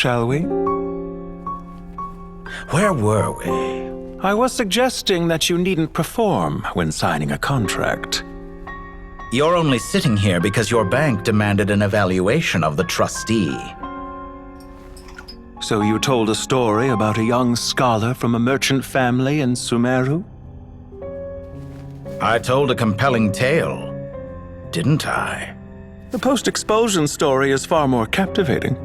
shall we? Where were we? I was suggesting that you needn't perform when signing a contract. You're only sitting here because your bank demanded an evaluation of the trustee. So you told a story about a young scholar from a merchant family in Sumeru? I told a compelling tale, didn't I? The post-expulsion story is far more captivating.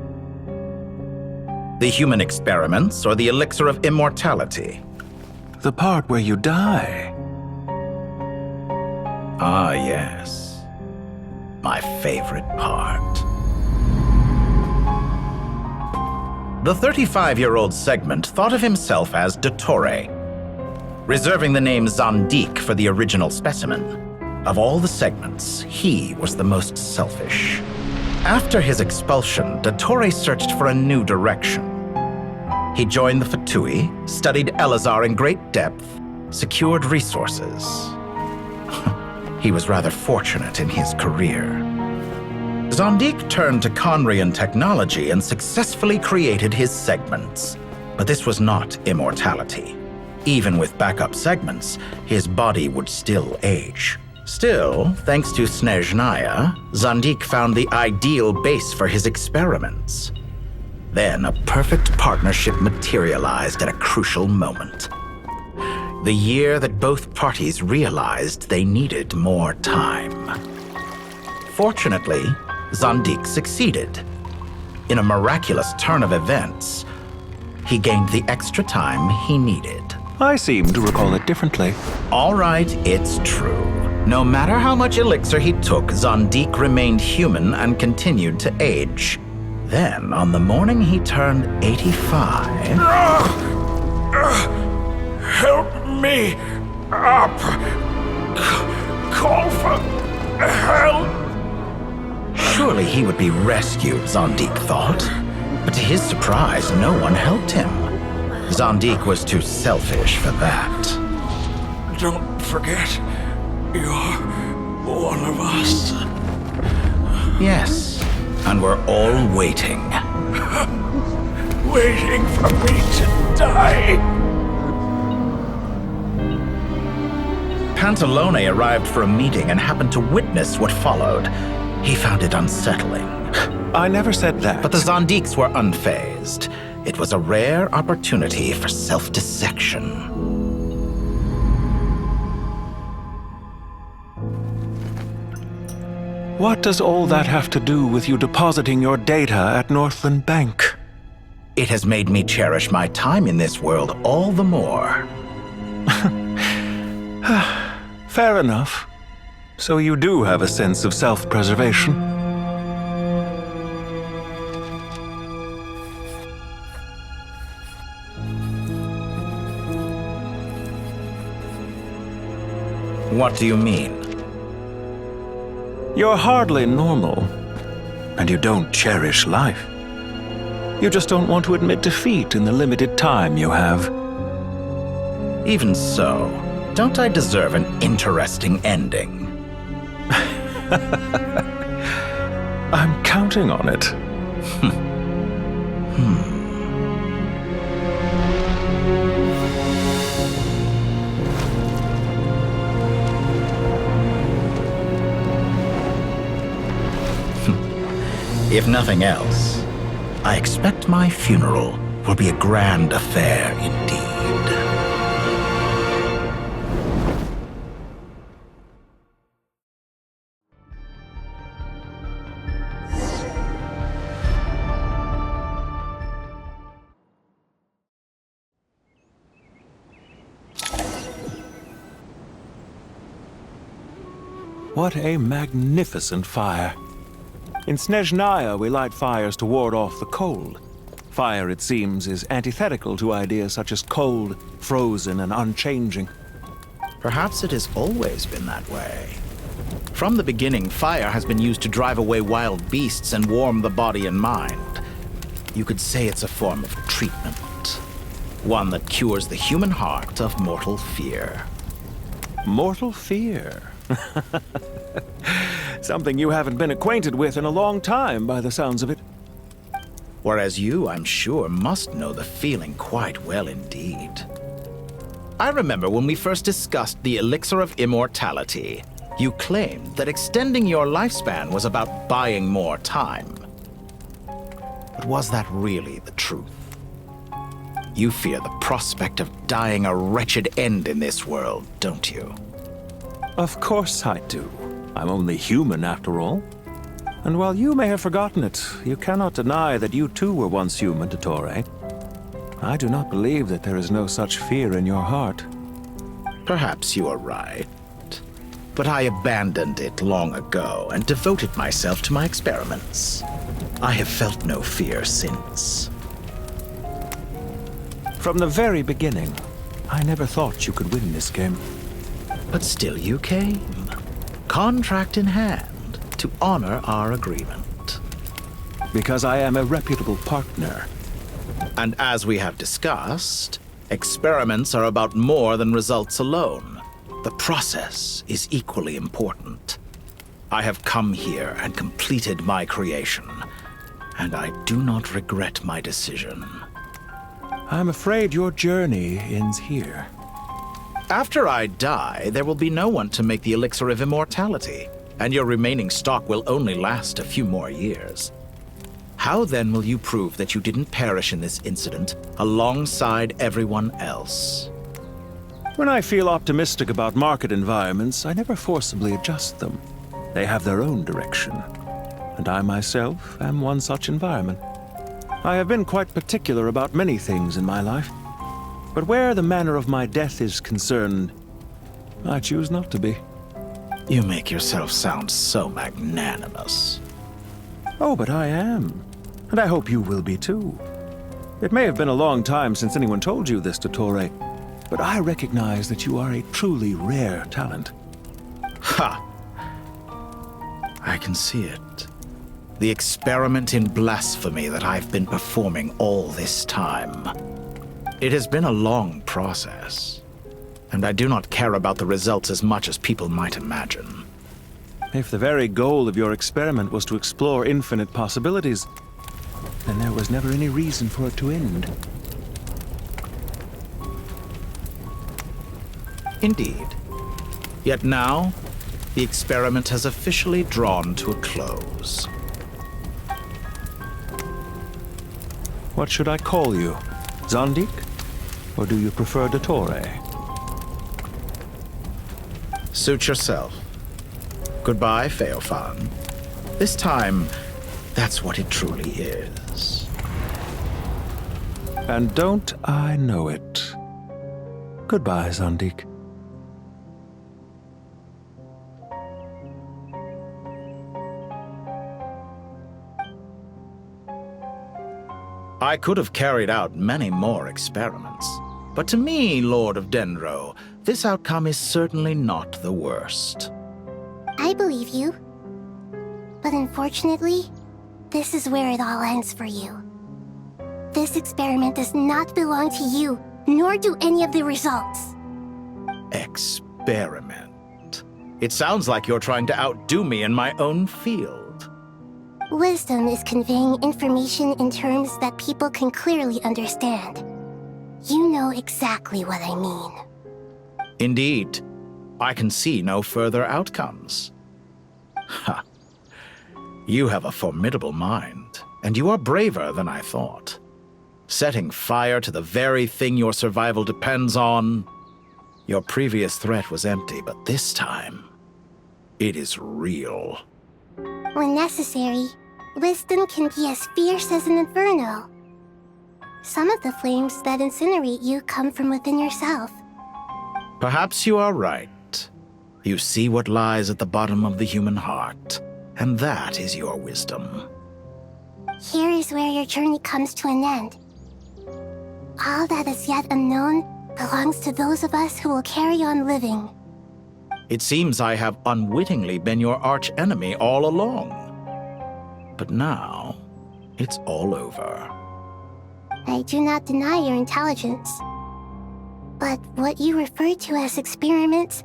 The human experiments or the elixir of immortality? The part where you die. Ah, yes. My favorite part. The 35-year-old Segment thought of himself as Dottore, reserving the name Zondique for the original specimen. Of all the Segments, he was the most selfish. After his expulsion, Dottore searched for a new direction. He joined the Fatui, studied Elazar in great depth, secured resources. He was rather fortunate in his career. Zondique turned to Conrian technology and successfully created his segments. But this was not immortality. Even with backup segments, his body would still age. Still, thanks to Snezhnaya, Zondique found the ideal base for his experiments. Then a perfect partnership materialized at a crucial moment. The year that both parties realized they needed more time. Fortunately, Zondique succeeded. In a miraculous turn of events, he gained the extra time he needed. I seem to recall it differently. All right, it's true. No matter how much elixir he took, Zondique remained human and continued to age. Then, on the morning he turned 85... Help me up! Call for help! Surely he would be rescued, Zondique thought. But to his surprise, no one helped him. Zondique was too selfish for that. Don't forget, you're one of us. Yes, and we're all waiting. Waiting for me to die. Pantalone arrived for a meeting and happened to witness what followed. He found it unsettling. I never said that. But the Zondiques were unfazed. It was a rare opportunity for self-dissection. What does all that have to do with you depositing your data at Northland Bank? It has made me cherish my time in this world all the more. Fair enough. So you do have a sense of self-preservation. What do you mean? You're hardly normal, and you don't cherish life. You just don't want to admit defeat in the limited time you have. Even so, don't I deserve an interesting ending? I'm counting on it. If nothing else, I expect my funeral will be a grand affair indeed. What a magnificent fire. In Snezhnaya, we light fires to ward off the cold. Fire, it seems, is antithetical to ideas such as cold, frozen, and unchanging. Perhaps it has always been that way. From the beginning, fire has been used to drive away wild beasts and warm the body and mind. You could say it's a form of treatment. One that cures the human heart of mortal fear. Mortal fear? Something you haven't been acquainted with in a long time, by the sounds of it. Whereas you, I'm sure, must know the feeling quite well indeed. I remember when we first discussed the elixir of immortality, you claimed that extending your lifespan was about buying more time. But was that really the truth? You fear the prospect of dying a wretched end in this world, don't you? Of course I do. I'm only human, after all. And while you may have forgotten it, you cannot deny that you too were once human, Dottore. I do not believe that there is no such fear in your heart. Perhaps you are right. But I abandoned it long ago and devoted myself to my experiments. I have felt no fear since. From the very beginning, I never thought you could win this game. But still you came, contract in hand, to honor our agreement. Because I am a reputable partner. And as we have discussed, experiments are about more than results alone. The process is equally important. I have come here and completed my creation, and I do not regret my decision. I'm afraid your journey ends here. After I die, there will be no one to make the elixir of immortality, and your remaining stock will only last a few more years. How then will you prove that you didn't perish in this incident alongside everyone else? When I feel optimistic about market environments, I never forcibly adjust them. They have their own direction, and I myself am one such environment. I have been quite particular about many things in my life, but where the manner of my death is concerned, I choose not to be. You make yourself sound so magnanimous. Oh, but I am. And I hope you will be too. It may have been a long time since anyone told you this, Dottore, but I recognize that you are a truly rare talent. Ha! I can see it. The experiment in blasphemy that I've been performing all this time. It has been a long process, and I do not care about the results as much as people might imagine. If the very goal of your experiment was to explore infinite possibilities, then there was never any reason for it to end. Indeed. Yet now, the experiment has officially drawn to a close. What should I call you? Zondik? Or do you prefer Dottore? Suit yourself. Goodbye, Feofan. This time, that's what it truly is. And don't I know it? Goodbye, Zondik. I could have carried out many more experiments, but to me, Lord of Dendro, this outcome is certainly not the worst. I believe you. But unfortunately, this is where it all ends for you. This experiment does not belong to you, nor do any of the results. Experiment. It sounds like you're trying to outdo me in my own field. Wisdom is conveying information in terms that people can clearly understand. You know exactly what I mean. Indeed. I can see no further outcomes. Ha. You have a formidable mind, and you are braver than I thought. Setting fire to the very thing your survival depends on. Your previous threat was empty, but this time, it is real. When necessary, wisdom can be as fierce as an inferno. Some of the flames that incinerate you come from within yourself. Perhaps you are right. You see what lies at the bottom of the human heart, and that is your wisdom. Here is where your journey comes to an end. All that is yet unknown belongs to those of us who will carry on living. It seems I have unwittingly been your arch-enemy all along. But now, it's all over. I do not deny your intelligence. But what you refer to as experiments,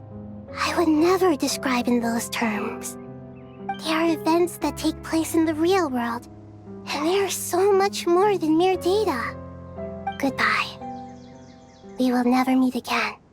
I would never describe in those terms. They are events that take place in the real world, and they are so much much more than mere data. Goodbye. We will never meet again.